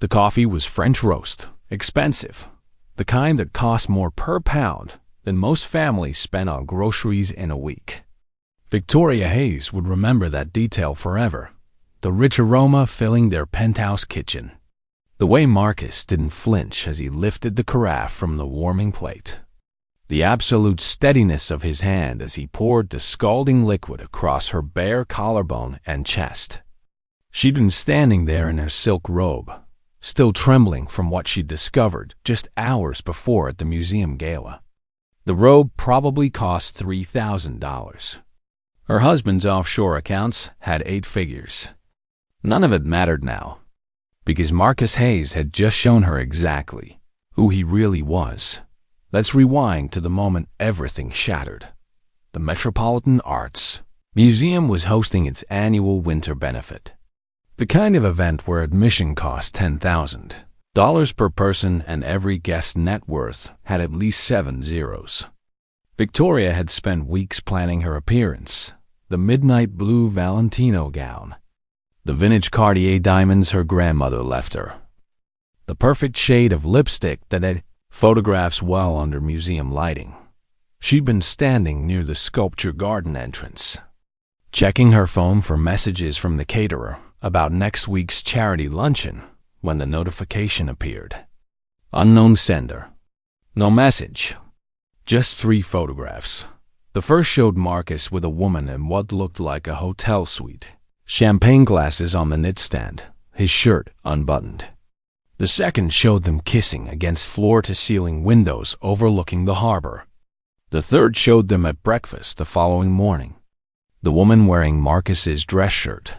The coffee was French roast, expensive, the kind that cost more per pound than most families spend on groceries in a week. Victoria Hayes would remember that detail forever, the rich aroma filling their penthouse kitchen. The way Marcus didn't flinch as he lifted the carafe from the warming plate. The absolute steadiness of his hand as he poured the scalding liquid across her bare collarbone and chest. She'd been standing there in her silk robe, still trembling from what she'd discovered just hours before at the museum gala. The robe probably cost $3,000. Her husband's offshore accounts had 8 figures. None of it mattered now, because Marcus Hayes had just shown her exactly who he really was. Let's rewind to the moment everything shattered. The Metropolitan Arts Museum was hosting its annual winter benefit. The kind of event where admission cost $10,000 per person and every guest's net worth had at least 7 zeros. Victoria had spent weeks planning her appearance, the midnight blue Valentino gown, the vintage Cartier diamonds her grandmother left her, the perfect shade of lipstick that had photographs well under museum lighting. She'd been standing near the sculpture garden entrance, checking her phone for messages from the caterer about next week's charity luncheon when the notification appeared. Unknown sender. No message. Just 3 photographs. The first showed Marcus with a woman in what looked like a hotel suite, champagne glasses on the nightstand, his shirt unbuttoned. The second showed them kissing against floor-to-ceiling windows overlooking the harbor. The third showed them at breakfast the following morning, the woman wearing Marcus's dress shirt,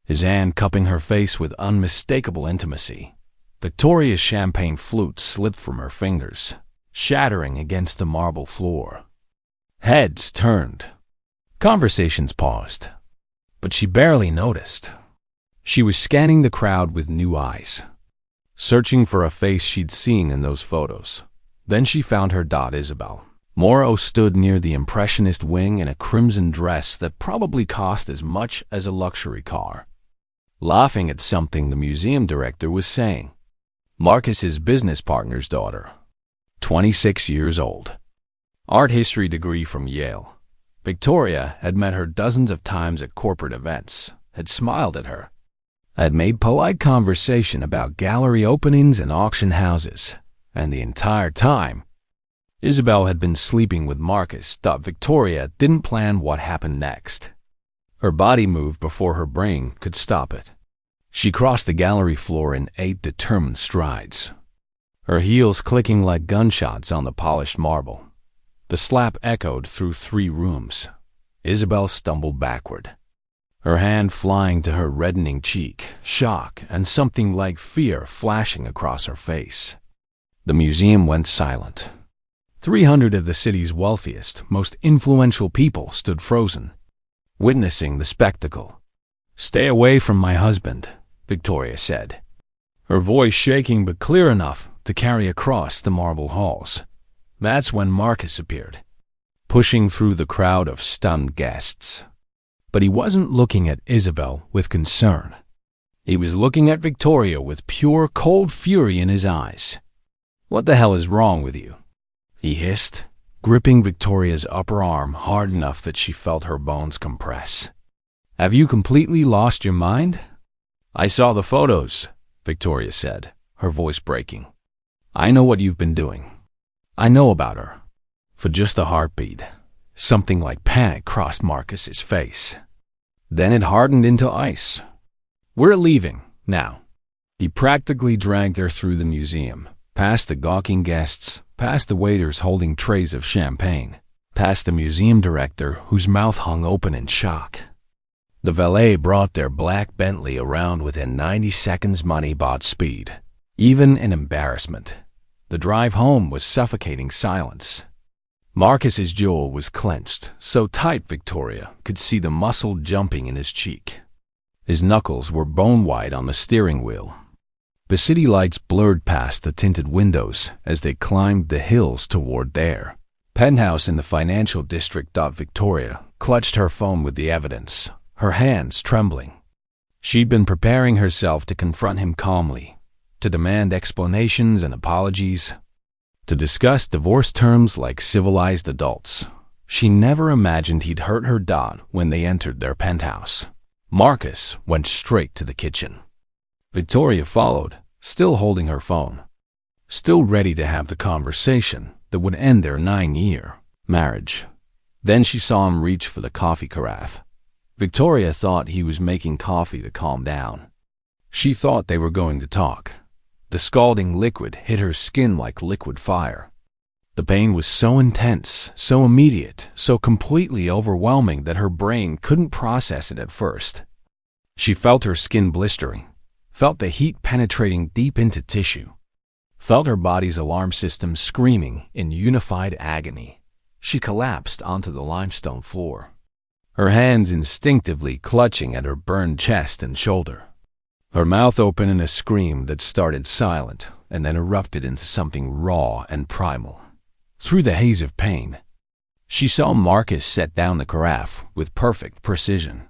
his hand cupping her face with unmistakable intimacy. Victoria's champagne flute slipped from her fingers, shattering against the marble floor. Heads turned. Conversations paused, but she barely noticed. She was scanning the crowd with new eyes, searching for a face she'd seen in those photos. Then she found her dot Isabel. Morrow stood near the impressionist wing in a crimson dress that probably cost as much as a luxury car, laughing at something the museum director was saying. Marcus's business partner's daughter, 26 years old. Art history degree from Yale. Victoria had met her dozens of times at corporate events, had smiled at her, had made polite conversation about gallery openings and auction houses, and the entire time, Isabel had been sleeping with Marcus. Thought Victoria didn't plan what happened next. Her body moved before her brain could stop it. She crossed the gallery floor in 8 determined strides, her heels clicking like gunshots on the polished marble. The slap echoed through 3 rooms. Isabel stumbled backward, her hand flying to her reddening cheek, shock and something like fear flashing across her face. The museum went silent. 300 of the city's wealthiest, most influential people stood frozen, witnessing the spectacle. "Stay away from my husband," Victoria said, her voice shaking but clear enough to carry across the marble halls. That's when Marcus appeared, pushing through the crowd of stunned guests. But he wasn't looking at Isabel with concern. He was looking at Victoria with pure, cold fury in his eyes. "What the hell is wrong with you?" he hissed, gripping Victoria's upper arm hard enough that she felt her bones compress. "Have you completely lost your mind?" "I saw the photos," Victoria said, her voice breaking. "I know what you've been doing. I know about her." For just a heartbeat, something like panic crossed Marcus's face. Then it hardened into ice. "We're leaving, now." He practically dragged her through the museum, past the gawking guests, past the waiters holding trays of champagne, past the museum director whose mouth hung open in shock. The valet brought their black Bentley around within 90 seconds. Money bought speed, even in embarrassment. The drive home was suffocating silence. Marcus's jaw was clenched, so tight Victoria could see the muscle jumping in his cheek. His knuckles were bone-white on the steering wheel. The city lights blurred past the tinted windows as they climbed the hills toward their penthouse in the financial district. Victoria clutched her phone with the evidence, her hands trembling. She'd been preparing herself to confront him calmly, to demand explanations and apologies, to discuss divorce terms like civilized adults. She never imagined he'd hurt her dad when they entered their penthouse. Marcus went straight to the kitchen. Victoria followed, still holding her phone, still ready to have the conversation that would end their 9-year marriage. Then she saw him reach for the coffee carafe. Victoria thought he was making coffee to calm down. She thought they were going to talk. The scalding liquid hit her skin like liquid fire. The pain was so intense, so immediate, so completely overwhelming that her brain couldn't process it at first. She felt her skin blistering, felt the heat penetrating deep into tissue, felt her body's alarm system screaming in unified agony. She collapsed onto the limestone floor, her hands instinctively clutching at her burned chest and shoulder. Her mouth opened in a scream that started silent and then erupted into something raw and primal. Through the haze of pain, she saw Marcus set down the carafe with perfect precision.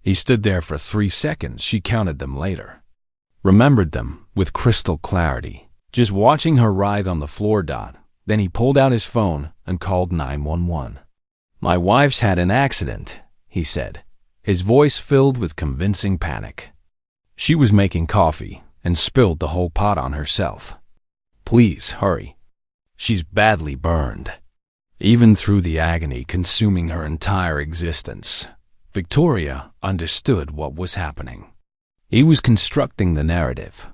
He stood there for 3 seconds. She counted them later, remembered them with crystal clarity, just watching her writhe on the floor. Then he pulled out his phone and called 911. "My wife's had an accident," he said, his voice filled with convincing panic. She was making coffee and spilled the whole pot on herself. "Please hurry. She's badly burned." Even through the agony consuming her entire existence, Victoria understood what was happening. He was constructing the narrative.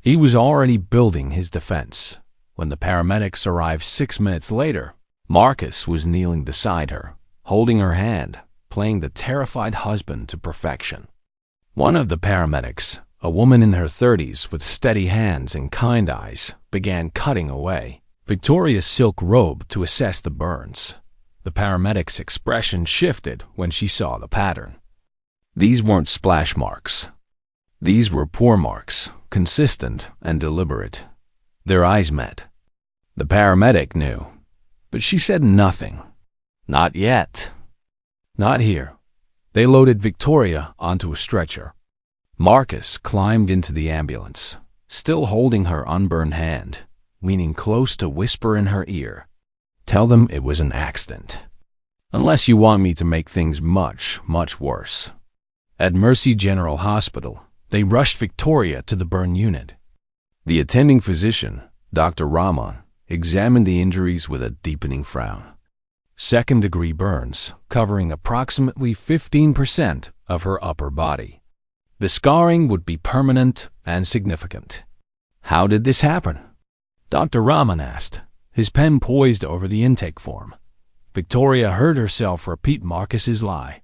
He was already building his defense. When the paramedics arrived 6 minutes later, Marcus was kneeling beside her, holding her hand, playing the terrified husband to perfection. One of the paramedics, a woman in her 30s with steady hands and kind eyes, began cutting away Victoria's silk robe to assess the burns. The paramedic's expression shifted when she saw the pattern. These weren't splash marks. These were pore marks, consistent and deliberate. Their eyes met. The paramedic knew, but she said nothing. "Not yet." "Not here." They loaded Victoria onto a stretcher. Marcus climbed into the ambulance, still holding her unburned hand, leaning close to whisper in her ear, "Tell them it was an accident. Unless you want me to make things much, much worse." At Mercy General Hospital, they rushed Victoria to the burn unit. The attending physician, Dr. Rahman, examined the injuries with a deepening frown. Second-degree burns, covering approximately 15% of her upper body. The scarring would be permanent and significant. "How did this happen?" Dr. Rahman asked, his pen poised over the intake form. Victoria heard herself repeat Marcus's lie.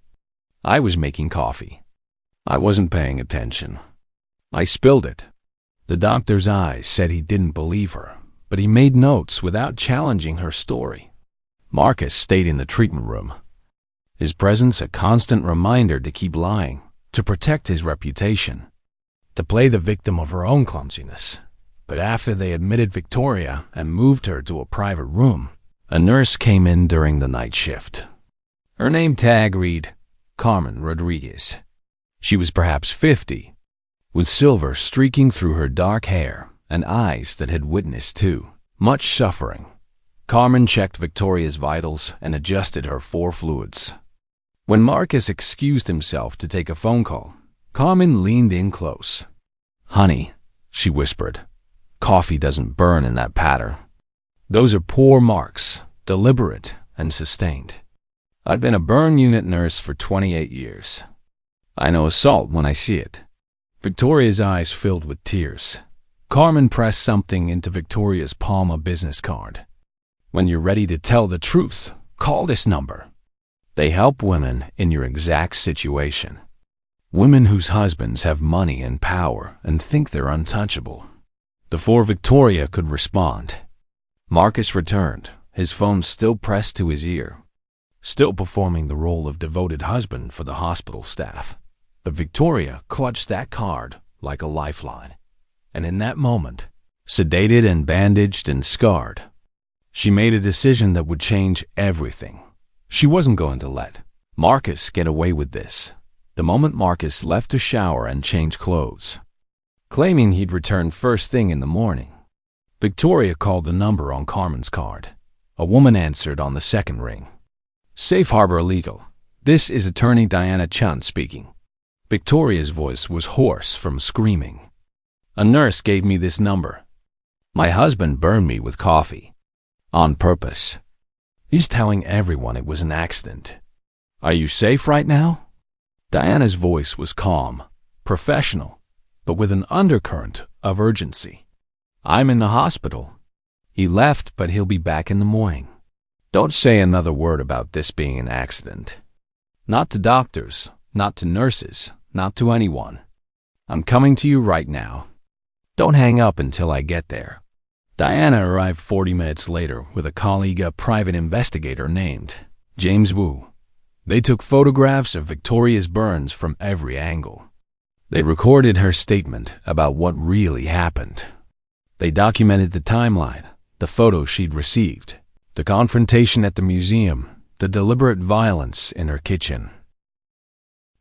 "I was making coffee. I wasn't paying attention. I spilled it." The doctor's eyes said he didn't believe her, but he made notes without challenging her story. Marcus stayed in the treatment room, his presence a constant reminder to keep lying, to protect his reputation, to play the victim of her own clumsiness. But after they admitted Victoria and moved her to a private room, a nurse came in during the night shift. Her name tag read Carmen Rodriguez. She was perhaps 50, with silver streaking through her dark hair and eyes that had witnessed too much suffering. Carmen checked Victoria's vitals and adjusted her 4 fluids. When Marcus excused himself to take a phone call, Carmen leaned in close. "Honey," she whispered, "coffee doesn't burn in that pattern. Those are pore marks, deliberate and sustained. I've been a burn unit nurse for 28 years. I know assault when I see it." Victoria's eyes filled with tears. Carmen pressed something into Victoria's palm, a business card. "When you're ready to tell the truth, call this number. They help women in your exact situation. Women whose husbands have money and power and think they're untouchable." Before Victoria could respond, Marcus returned, his phone still pressed to his ear, still performing the role of devoted husband for the hospital staff. But Victoria clutched that card like a lifeline. And in that moment, sedated and bandaged and scarred, she made a decision that would change everything. She wasn't going to let Marcus get away with this. The moment Marcus left to shower and change clothes, claiming he'd return first thing in the morning. Victoria called the number on Carmen's card. A woman answered on the second ring. Safe Harbor Legal. This is attorney Diana Chun speaking. Victoria's voice was hoarse from screaming. A nurse gave me this number. My husband burned me with coffee. On purpose. He's telling everyone it was an accident. Are you safe right now? Diana's voice was calm, professional, but with an undercurrent of urgency. I'm in the hospital. He left, but he'll be back in the morning. Don't say another word about this being an accident. Not to doctors, not to nurses, not to anyone. I'm coming to you right now. Don't hang up until I get there. Diana arrived 40 minutes later with a colleague, a private investigator named James Wu. They took photographs of Victoria's burns from every angle. They recorded her statement about what really happened. They documented the timeline, the photos she'd received, the confrontation at the museum, the deliberate violence in her kitchen.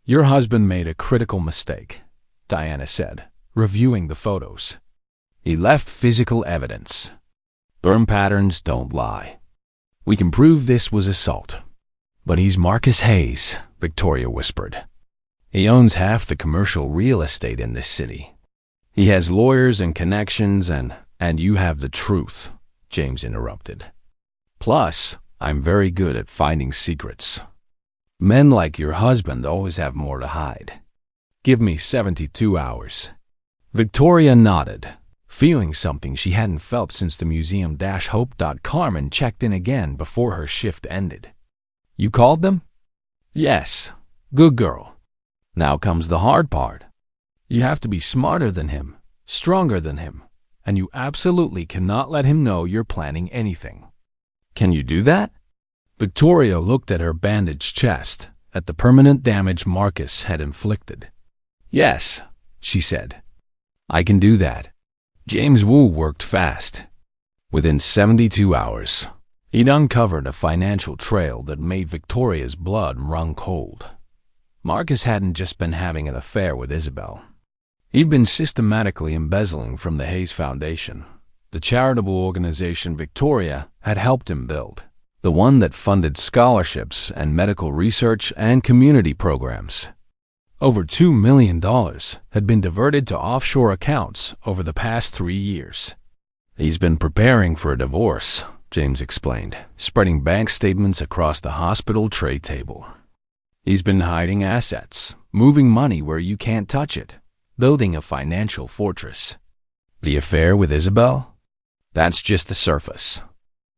Your husband made a critical mistake, Diana said, reviewing the photos. He left physical evidence. Burn patterns don't lie. We can prove this was assault. But he's Marcus Hayes, Victoria whispered. He owns half the commercial real estate in this city. He has lawyers and connections and you have the truth, James interrupted. Plus, I'm very good at finding secrets. Men like your husband always have more to hide. Give me 72 hours. Victoria nodded, feeling something she hadn't felt since the museum-hope. Carmen checked in again before her shift ended. You called them? Yes. Good girl. Now comes the hard part. You have to be smarter than him, stronger than him, and you absolutely cannot let him know you're planning anything. Can you do that? Victoria looked at her bandaged chest, at the permanent damage Marcus had inflicted. Yes, she said. I can do that. James Wu worked fast. Within 72 hours, he'd uncovered a financial trail that made Victoria's blood run cold. Marcus hadn't just been having an affair with Isabel. He'd been systematically embezzling from the Hayes Foundation, the charitable organization Victoria had helped him build, the one that funded scholarships and medical research and community programs. Over $2 million had been diverted to offshore accounts over the past 3 years. He's been preparing for a divorce, James explained, spreading bank statements across the hospital tray table. He's been hiding assets, moving money where you can't touch it, building a financial fortress. The affair with Isabel? That's just the surface.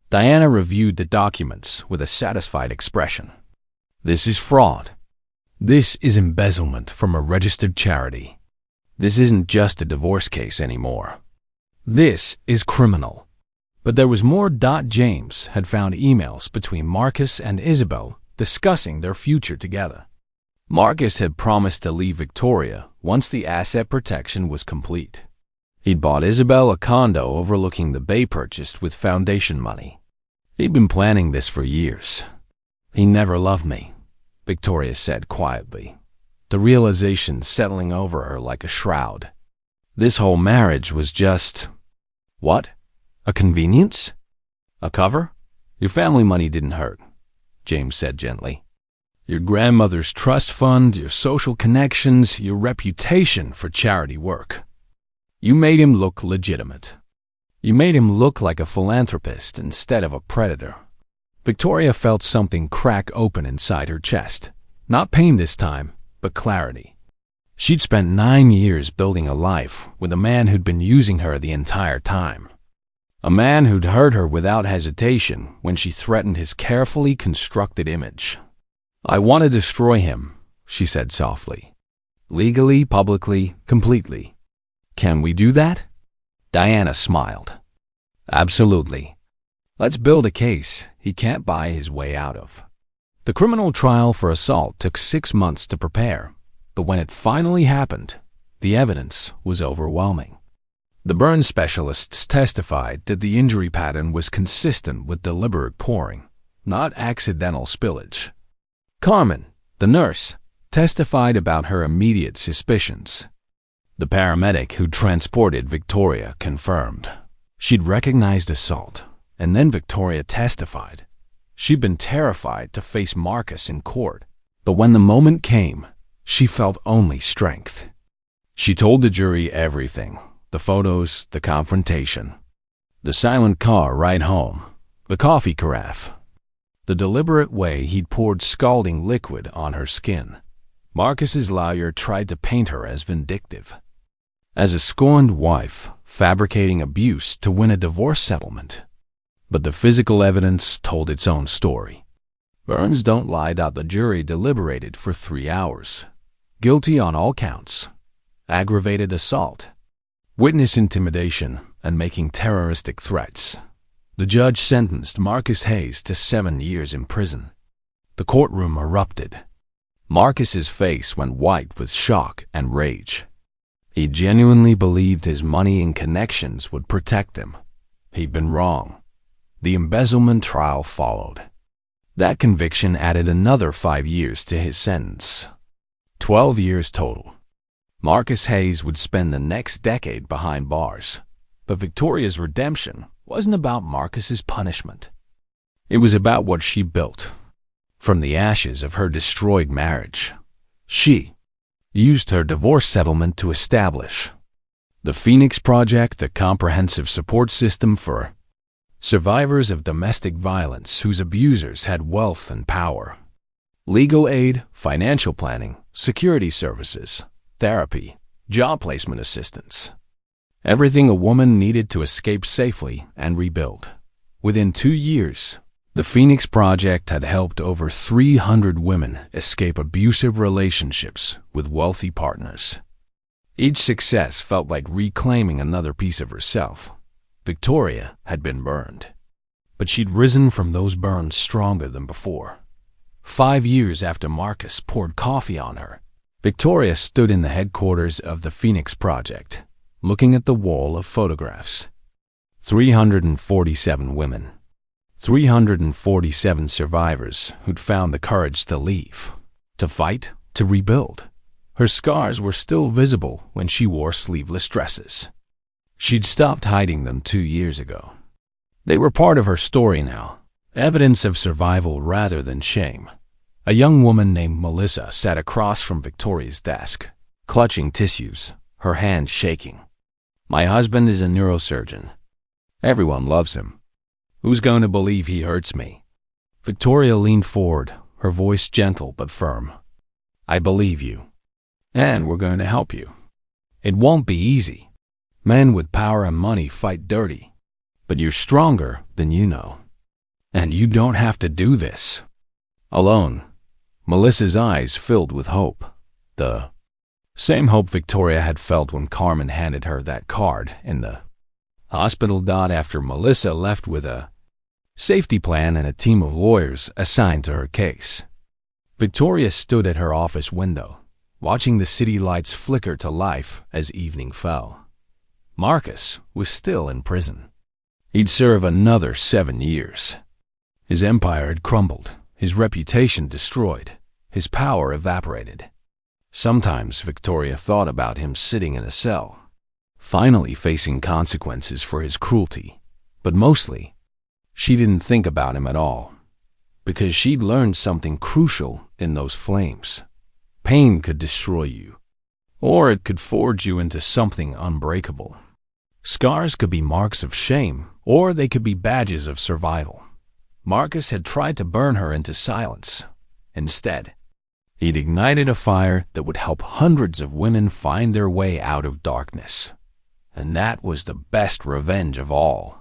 Diana reviewed the documents with a satisfied expression. This is fraud. This is embezzlement from a registered charity. This isn't just a divorce case anymore. This is criminal. But there was more. James had found emails between Marcus and Isabel discussing their future together. Marcus had promised to leave Victoria once the asset protection was complete. He'd bought Isabel a condo overlooking the bay purchased with foundation money. He'd been planning this for years. He never loved me, Victoria said quietly, the realization settling over her like a shroud. This whole marriage was just... What? A convenience? A cover? Your family money didn't hurt, James said gently. Your grandmother's trust fund, your social connections, your reputation for charity work. You made him look legitimate. You made him look like a philanthropist instead of a predator. Victoria felt something crack open inside her chest. Not pain this time, but clarity. She'd spent 9 years building a life with a man who'd been using her the entire time. A man who'd hurt her without hesitation when she threatened his carefully constructed image. I want to destroy him, she said softly. Legally, publicly, completely. Can we do that? Diana smiled. Absolutely. Let's build a case he can't buy his way out of. The criminal trial for assault took 6 months to prepare, but when it finally happened, the evidence was overwhelming. The burn specialists testified that the injury pattern was consistent with deliberate pouring, not accidental spillage. Carmen, the nurse, testified about her immediate suspicions. The paramedic who transported Victoria confirmed. She'd recognized assault, and then Victoria testified. She'd been terrified to face Marcus in court, but when the moment came, she felt only strength. She told the jury everything: the photos, the confrontation, the silent car ride home, the coffee carafe, the deliberate way he'd poured scalding liquid on her skin. Marcus's lawyer tried to paint her as vindictive, as a scorned wife fabricating abuse to win a divorce settlement. But the physical evidence told its own story. Burns don't lie. The jury deliberated for 3 hours. Guilty on all counts: aggravated assault, witness intimidation, and making terroristic threats. The judge sentenced Marcus Hayes to 7 years in prison. The courtroom erupted. Marcus's face went white with shock and rage. He genuinely believed his money and connections would protect him. He'd been wrong. The embezzlement trial followed. That conviction added another 5 years to his sentence. 12 years total. Marcus Hayes would spend the next decade behind bars. But Victoria's redemption wasn't about Marcus's punishment. It was about what she built. From the ashes of her destroyed marriage, she used her divorce settlement to establish the Phoenix Project, a comprehensive support system for survivors of domestic violence whose abusers had wealth and power. Legal aid, financial planning, security services, therapy, job placement assistance. Everything a woman needed to escape safely and rebuild. Within 2 years, the Phoenix Project had helped over 300 women escape abusive relationships with wealthy partners. Each success felt like reclaiming another piece of herself. Victoria had been burned, but she'd risen from those burns stronger than before. 5 years after Marcus poured coffee on her, Victoria stood in the headquarters of the Phoenix Project, looking at the wall of photographs. 347 women. 347 survivors who'd found the courage to leave, to fight, to rebuild. Her scars were still visible when she wore sleeveless dresses. She'd stopped hiding them 2 years ago. They were part of her story now, evidence of survival rather than shame. A young woman named Melissa sat across from Victoria's desk, clutching tissues, her hand shaking. "My husband is a neurosurgeon. Everyone loves him. Who's going to believe he hurts me?" Victoria leaned forward, her voice gentle but firm. "I believe you. And we're going to help you. It won't be easy. Men with power and money fight dirty. But you're stronger than you know. And you don't have to do this alone." Melissa's eyes filled with hope. The same hope Victoria had felt when Carmen handed her that card in the hospital. After Melissa left with a safety plan and a team of lawyers assigned to her case. Victoria stood at her office window, watching the city lights flicker to life as evening fell. Marcus was still in prison. He'd serve another 7 years. His empire had crumbled, his reputation destroyed, his power evaporated. Sometimes Victoria thought about him sitting in a cell, finally facing consequences for his cruelty. But mostly, she didn't think about him at all, because she'd learned something crucial in those flames. Pain could destroy you, or it could forge you into something unbreakable. Scars could be marks of shame, or they could be badges of survival. Marcus had tried to burn her into silence. Instead, he'd ignited a fire that would help hundreds of women find their way out of darkness. And that was the best revenge of all.